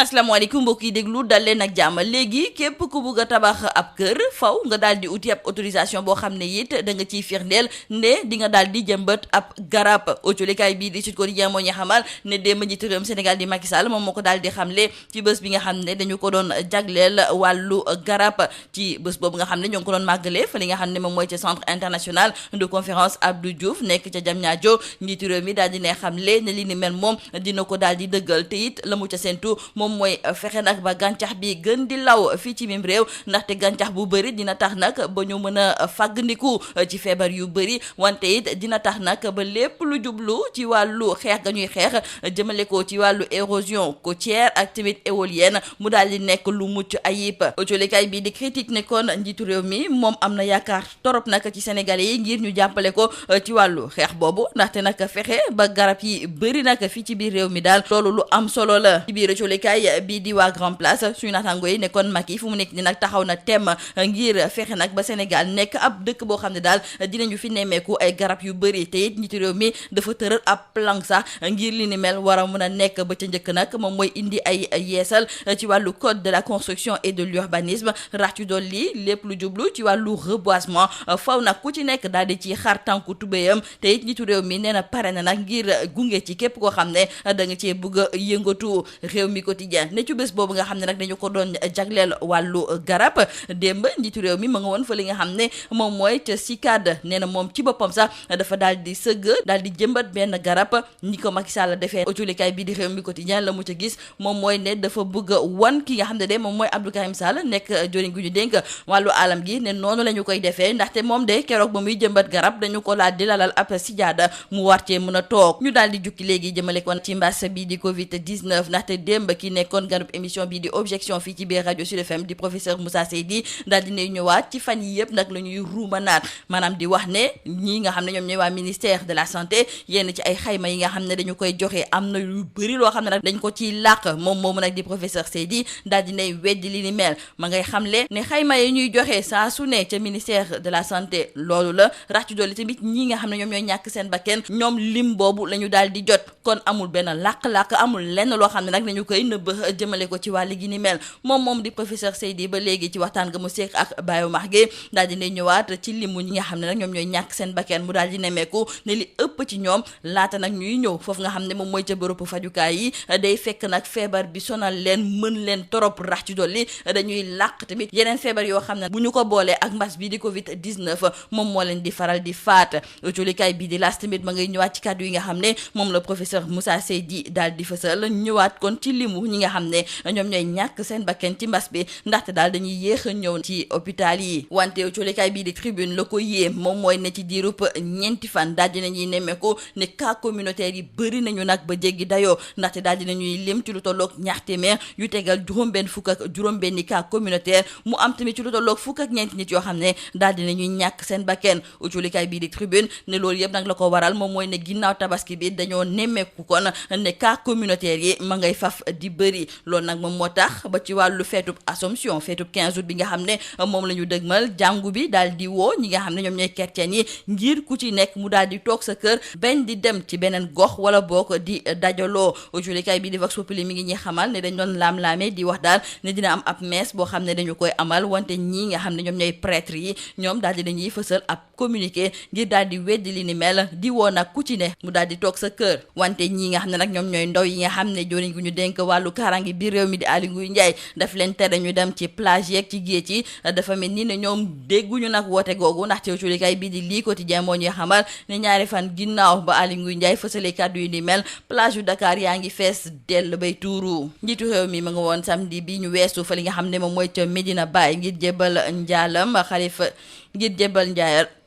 asalaamaaleykum mbokk yi déglu dal leen ak jàmm léegi képp ku bugg a tabax ab kër faw nga daal di uti ab autorisation boo xam ne it da nga ciy firndeel ne di nga daal di jëmbat ab garab autolikaay bii di Sud Quotidien moo ñu xamal ne démb njiitu réewum Sénégal di Macky Sall moom moo ko daal di xamle ci bés bi nga xam ne dañu ko doon jagleel wàllu garab ci bés boobu nga xam ne ñoo ngi ko doon màggale fa li nga xam ne moom mooy ca centre international de conférence Abdou Diouf nekk ca Diamniadio njiitu réew mi daal di ne xamle ne li ni mel moom dina ko daal di dëggal te it la mu ca séntu moom mooy fexe nag ba gàncax bi gën di law fii ci mim réew ndaxte gàncax bu bëri dina tax nag ba ñu mën a fàggandiku ci feebar yu bëri wante it dina tax nag ba lépp lu jublu ci wàllu xeex ga ñuy xeex jëmale ko ci wàllu érosion côtière ak tamit éolienne mu daal di nekk lu mucc ayib autolikaay bi di critique ne kon njiitu réew mi moom am na yaakaar torop nag ci sénégalais yi ngir ñu jàppale ko ci wàllu xeex boobu ndaxte nag fexe ba garab yi bëri nag fii ci biir réew mi daal loolu lu am solo la ci biir autolikaay bii di waa Grand Place suñu naataango yi ne kon Macky fu mu nekk ni nag taxaw na temm ngir fexe nag ba Sénégal nekk ab dëkk boo xam ne daal dinañu fi nemmeeku ay garab yu bëri te it njiitu réew mi dafa tëral ab plan sax ngir li ni mel war a mën a nekk ba ca njëkk nag moom mooy indi ay yeesal ci wàllu code de la construction et de l'urbanisme rax ci dolli lépp lu jublu ci wàllu reboisement faw nag ku ci nekk daal di ci xar tànku tubéyam te it njiitu réew mi nee na pare na nag ngir gunge ci képp koo xam ne da nga cee bëgg a yëngatu réew mi quotidien ne ci bés boobu nga xam ne nag dañu ko doon jagleel wàllu garab démb njiitu réew mi ma nga woon fa li nga xam ne moom mooy ca CICAD nee na moom ci boppam sax dafa daal di sëgg daal di jëmbat benn garab ni ko Macky Sall defee autolikaay bi di réew mi quotidien la mu ca gis moom mooy ne dafa bëgg a wan ki nga xam ne de moom mooy Abdou Karim Sall nekk joriñ gu ñu dénk wàllu alam gi ne noonu la ñu koy defee ndaxte moom de keroog ba muy jëmbat garab dañu ko laal di lalal ab sijaada mu war cee mën a toog ñu daal di jukki léegi jëmale kon ci mbas bi di Covid 19 ndaxte démb ki nekkoon ganub émission bi di objection fii ci biir rajo Sud FM di professeur Moussa Seydi daal dinay ñëwaat ci fan yi yëpp nag la ñuy ruumanaat maanaam di wax ne ñii nga xam ne ñoom ñooy waa ministère de la santé yenn ci ay xayma yi nga xam ne dañu koy joxe am na lu bëri loo xam ne nag dañ ko ciy làq moom moomu nag di professeur Seydi daal dinay weddi li ni mel ma ngay xamle ne xayma yi ñuy joxe saa su ne ca ministère de la santé loolu la rax ci dolli tamit ñi nga xam ne ñoom ñooy ñàkk seen bakken ñoom lim boobu la ñu daal di jot kon amul benn làq-làq amul lenn loo xam ne nag dañu koy nëbb jëmale ko ci wàll gi ni mel moom di professeur Seydi ba léegi ci waxtaan nga mu seek ak Bayo Maxge daal di ne ñëwaat ci limu ñi nga xam ne nag ñoom ñooy ñàkk seen bakken mu daal di nemmeeku ne li ëpp ci ñoom laata nag ñuy ñëw foofu nga xam ne moom mooy ca bërëbu fajukaay yi day fekk nag feebar bi sonal leen mën leen torop rax ci dolli dañuy làq tamit yeneen feebar yoo xam ne bu ñu ko boolee ak mbas bi di Covid 19 moom moo leen di faral di faat autolikaay bi di laas tamit ma ngay ñëwaat ci kàddu yi nga xam ne moom la professeur Moussa Seydi daal di fësal ñëwaat kon ci limu ñi nga xam ne ñoom ñooy ñàkk seen bakken ci mbas bi ndaxte daal dañuy yéex a ñëw ci hôpital yi wante autolikaay bii di tribune la ko yéem moom mooy ne ci diirub ñeenti fan daal dinañuy nemmeeku ne cas communautaire yi bëri nañu nag ba jéggi dayoo ndaxte daal dinañuy lim ci lu tolloog ñaar téeméer yu tegal juróom-benn fukk ak juróom-benni cas communautaire mu am tamit ci lu tolloog fukk ak ñeenti nit yoo xam ne daal dinañuy ñàkk seen bakken autolikaay bii di tribune ne loolu yëpp nag la ko waral moom mooy ne ginnaaw tabaski bi dañoo nemmeeku kon ne cas communautaire yi ma ngay faf di bëri loolu nag moom moo tax ba ci wàllu feetub Assomption feetub 15 août bi nga xam ne moom la ñu dëgmal jàngu bi daal di woo ñi nga xam ne ñoom ñooy chrétien yi ngir ku ci nekk mu daal di toog sa kër bañ di dem ci beneen gox wala boog di dajaloo autolikaay bi di Vox Populi mi ngi ñuy xamal ne dañ doon laam-laamee di wax daal ne dina am ab messe boo xam ne dañu koy amal wante ñii nga xam ne ñoom ñooy prêtre yi ñoom daal di dañuy fësal ab communiqué ngir daal di weddi li ni mel di woo nag ku ci ne mu daal di toog sa kër wante ñii nga xam ne nag ñoom ñooy ndaw yi nga xam ne joriñ gu ñu dénk wàllu kaaraange bi réew mi di Aly Ngouille Ndiaye daf leen tere ñu dem ci plage yeeg ci géej yi dafa mel ni ne ñoom dégguñu nag woote googu ndaxte autolikaay bii di lii quotidien moo ñuy xamal ne ñaari fan ginnaaw ba Aly Ngouille Ndiaye fësale kàddu yi ni mel plage yu Dakar yaa ngi fees dell bay tuuru njiitu réew mi ma nga woon samedi bi ñu weesu fa li nga xam ne moom mooy ca Medina Baye ngir jébbal njaalam xalifa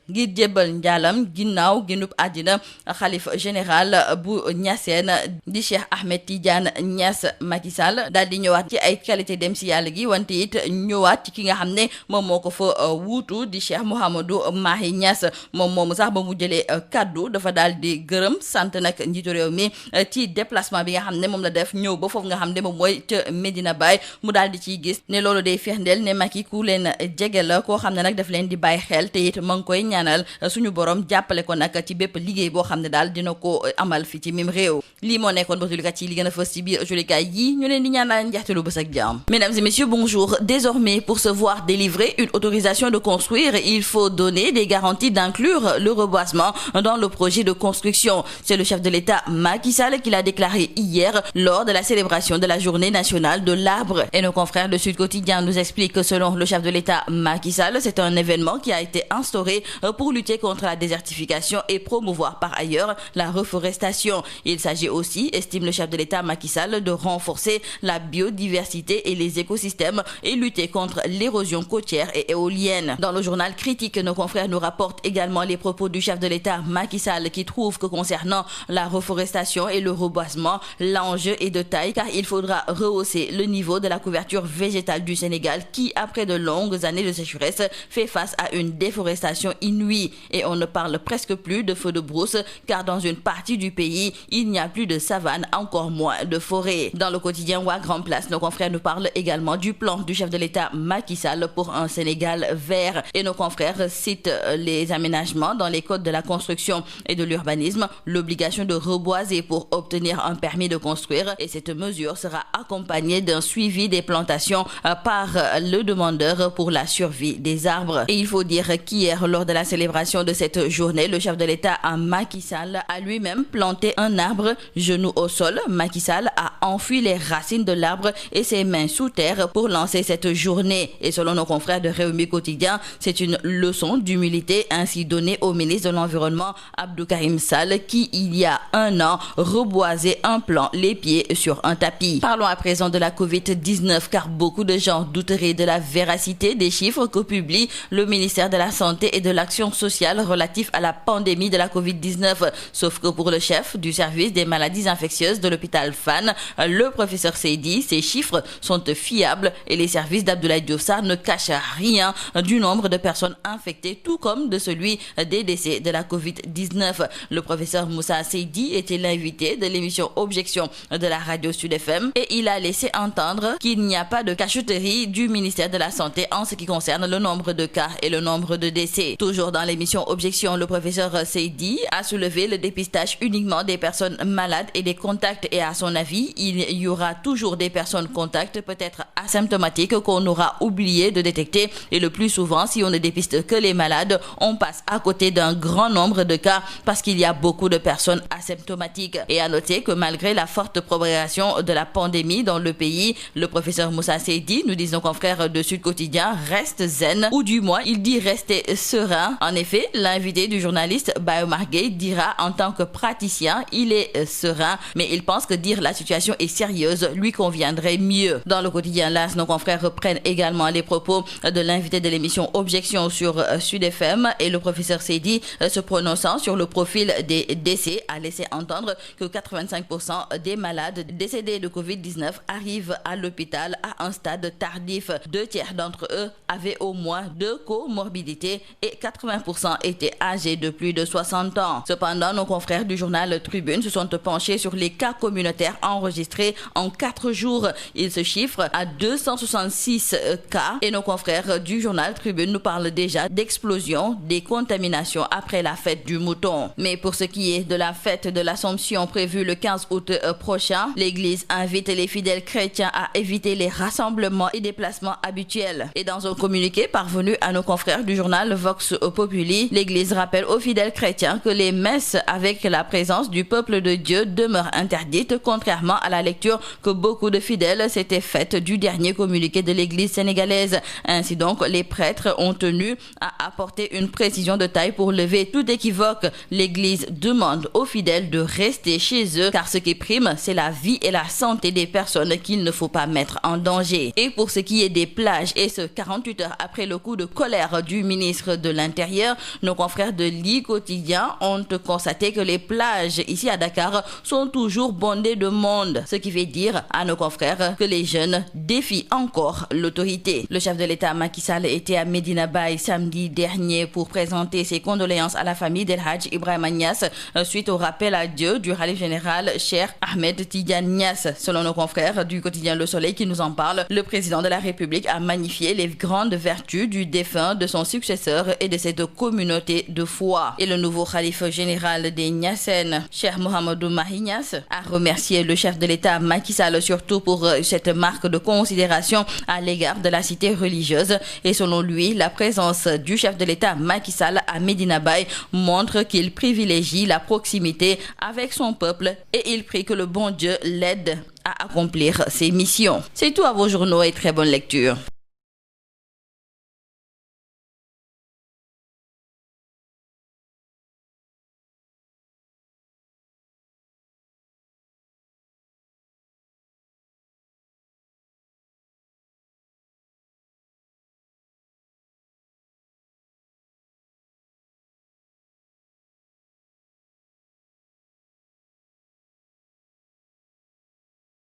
ngir jébbal njaalam ginnaaw génnub àddina xalif général bu Niassène di Cheikh Ahmed Tidiane Niass. Macky Sall daal di ñëwaat ci ay qualité dem si yàlla gi wante it ñëwaat ci ki nga xam ne moom moo ko fa wuutu di Cheikh Mouhamadou Mahi Niass moom moomu sax ba mu jëlee kaddu dafa daal di gërëm sant nag njiitu réew mi ci déplacement bi nga xam ne moom la def ñëw ba foofu nga xam ne moom mooy ca Medina Baye mu daal di ciy gis ne loolu day firndeel ne Macky ku leen jege la koo xam ne nag daf leen di bàyyi xel te it ma ngi koy ñaanal suñu borom jàppale ko nag ci bépp liggéey boo xam ne daal dina ko amal fi ci mim réew. lii moo nekkoon batulikat yi li gën a fës ci biir julikaay yi ñu leen di ñaanal njaxtalu bés ak jàmm. Mesdames et messieurs, bonjour. Désormais, pour se voir délivrer une autorisation de construire, il faut donner des garanties d'inclure le reboisement dans le projet de construction. C'est le chef de l'État Macky Sall qui l'a déclaré hier lors de la célébration de la journée nationale de l'arbre. Et nos confrères de Sud Quotidien nous expliquent que selon le chef de l'État Macky Sall, c'est un événement qui a été instauré pour lutter contre la désertification et promouvoir par ailleurs la reforestation. Il s'agit aussi, estime le chef de l'État Macky Sall, de renforcer la biodiversité et les écosystèmes et lutter contre l'érosion côtière et éolienne. Dans le journal Critique, nos confrères nous rapportent également les propos du chef de l'État Macky Sall qui trouve que concernant la reforestation et le reboisement, l'enjeu est de taille car il faudra rehausser le niveau de la couverture végétale du Sénégal qui, après de longues années de sécheresse, fait face à une déforestation inouïe. Et on ne parle presque plus de feux de brousse car dans une partie du pays, il n'y a plus de savane, encore moins de forêt. Dans le quotidien Wa Grand Place, nos confrères nous parlent également du plan du chef de l'État Macky Sall pour un Sénégal vert. Et nos confrères citent les aménagements dans les codes de la construction et de l'urbanisme, l'obligation de reboiser pour obtenir un permis de construire. Et cette mesure sera accompagnée d'un suivi des plantations par le demandeur pour la survie des arbres. Et il faut dire qu'hier, lors de la célébration de cette journée, le chef de l'État Macky Sall a lui-même planté un arbre genou au sol. Macky Sall a enfui les racines de l'arbre et ses mains sous terre pour lancer cette journée. Et selon nos confrères de Rewmi Quotidien, c'est une leçon d'humilité ainsi donnée au ministre de l'Environnement Abdou Karim Sall qui, il y a un an, reboisait un plan les pieds sur un tapis. Parlons à présent de la Covid-19 car beaucoup de gens douteraient de la véracité des chiffres que publie le ministère de la Santé et de l'Action sociale relatifs à la pandémie de la Covid-19. Sauf que pour le chef du service des maladies infectieuses de l'hôpital Fann, le professeur Seydi, ces chiffres sont fiables et les services d'Abdoulaye Diouf Sarr ne cachent rien du nombre de personnes infectées, tout comme de celui des décès de la Covid-19. Le professeur Moussa Seydi était l'invité de l'émission Objection de la radio Sud FM et il a laissé entendre qu'il n'y a pas de cachotterie du ministère de la Santé en ce qui concerne le nombre de cas et le nombre de décès. Toujours dans l'émission Objection, le professeur Seydi a soulevé le dépistage uniquement des personnes malades et des contacts et à son avis, il y aura toujours des personnes contacts peut-être asymptomatiques qu'on aura oublié de détecter et le plus souvent, si on ne dépiste que les malades, on passe à côté d'un grand nombre de cas parce qu'il y a beaucoup de personnes asymptomatiques. Et à noter que malgré la forte propagation de la pandémie dans le pays, le professeur Moussa Seydi, nous disent nos confrères de Sud Quotidien, reste zen ou du moins il dit rester serein. En effet, l'invité du journaliste Baye Omar Gueye dira en tant que praticien, il est serein, mais il pense que dire la situation est sérieuse lui conviendrait mieux. Dans le quotidien LAS, nos confrères reprennent également les propos de l'invité de l'émission Objection sur Sud FM et le professeur Seydi, se prononçant sur le profil des décès, a laissé entendre que 85% des malades décédés de Covid-19 arrivent à l'hôpital à un stade tardif. 2/3 d'entre eux avaient au moins 2 comorbidités et 80% étaient âgés de plus de 60 ans. Cependant, nos confrères du journal Tribune se sont penchés sur les cas communautaires enregistrés en 4 jours. Ils se chiffrent à 266 cas et nos confrères du journal Tribune nous parlent déjà d'explosion des contaminations après la fête du mouton. Mais pour ce qui est de la fête de l'Assomption prévue le 15 août prochain, l'Église invite les fidèles chrétiens à éviter les rassemblements et déplacements habituels. Et dans un communiqué parvenu à nos confrères du journal Vox Populi, l'Église rappelle aux fidèles chrétiens que les messes avec la présence du peuple de Dieu demeurent interdites, contrairement à la lecture que beaucoup de fidèles s'étaient faite du dernier communiqué de l'Église sénégalaise. Ainsi donc, les prêtres ont tenu à apporter une précision de taille pour lever tout équivoque. L'Église demande aux fidèles de rester chez eux car ce qui prime, c'est la vie et la santé des personnes qu'il ne faut pas mettre en danger. Et pour ce qui est des plages, et ce 48 heures après le coup de colère du ministre de l'Intérieur, nos confrères de l'I Quotidien ont constaté que les plages ici à Dakar sont toujours bondées de monde. Ce qui fait dire à nos confrères que les jeunes défient encore l'autorité. Le chef de l'État Macky Sall était à Medina Baye samedi dernier pour présenter ses condoléances à la famille d'El Hadj Ibrahima Niass suite au rappel appel à Dieu du khalife général Cheikh Ahmed Tidiane Niasse. Selon nos confrères du quotidien Le Soleil qui nous en parle, le président de la République a magnifié les grandes vertus du défunt, de son successeur et de cette communauté de foi. Et le nouveau khalife général des Niassènes, Cheikh Mohamedou Mahi Niasse, a remercié le chef de l'État Macky Sall surtout pour cette marque de considération à l'égard de la cité religieuse. Et selon lui, la présence du chef de l'État Macky Sall à Médina Baye montre qu'il privilégie la proximité avec son peuple et il prie que le bon Dieu l'aide à accomplir ses missions. C'est tout à vos journaux et très bonne lecture.